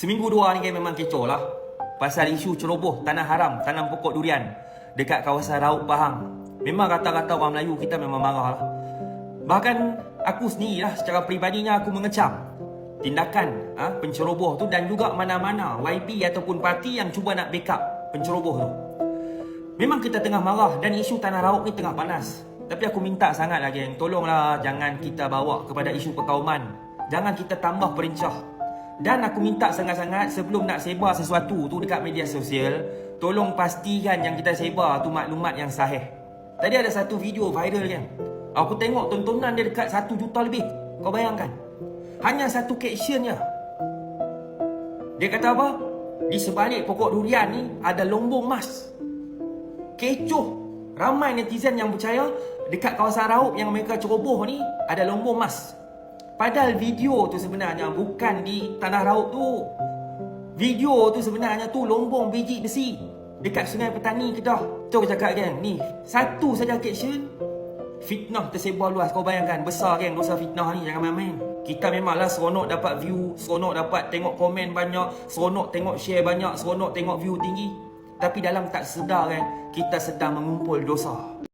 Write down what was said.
Seminggu dua ni kan memang kecoh lah. Pasal isu ceroboh tanah haram tanam pokok durian dekat kawasan Raub Pahang. Memang rata-rata orang Melayu kita memang marah lah. Bahkan aku sendiri lah secara peribadinya aku mengecam tindakan penceroboh tu dan juga mana-mana YB ataupun parti yang cuba nak backup penceroboh tu. Memang kita tengah marah dan isu tanah Raub ni tengah panas. Tapi aku minta sangat lah geng, tolonglah jangan kita bawa kepada isu perkauman. Jangan kita tambah perincah. Dan aku minta sangat-sangat sebelum nak sebar sesuatu tu dekat media sosial, tolong pastikan yang kita sebar tu maklumat yang sahih. Tadi ada satu video viral kan. Aku tengok tontonan dia dekat 1 juta lebih. Kau bayangkan. Hanya satu caption je. Dia kata apa? Di sebalik pokok durian ni ada lombong emas. Kecoh. Ramai netizen yang percaya dekat kawasan Raub yang mereka ceroboh ni ada lombong emas. Padahal video tu sebenarnya bukan di tanah Raub tu. Video tu sebenarnya tu lombong biji besi dekat Sungai Petani Kedah. Tu aku cakap kan, ni satu saja caption fitnah tersebar luas. Kau bayangkan besar kan dosa fitnah ni, jangan main-main. Kita memanglah seronok dapat view, seronok dapat tengok komen banyak, seronok tengok share banyak, seronok tengok view tinggi. Tapi dalam tak sedar kan, kita sedang mengumpul dosa.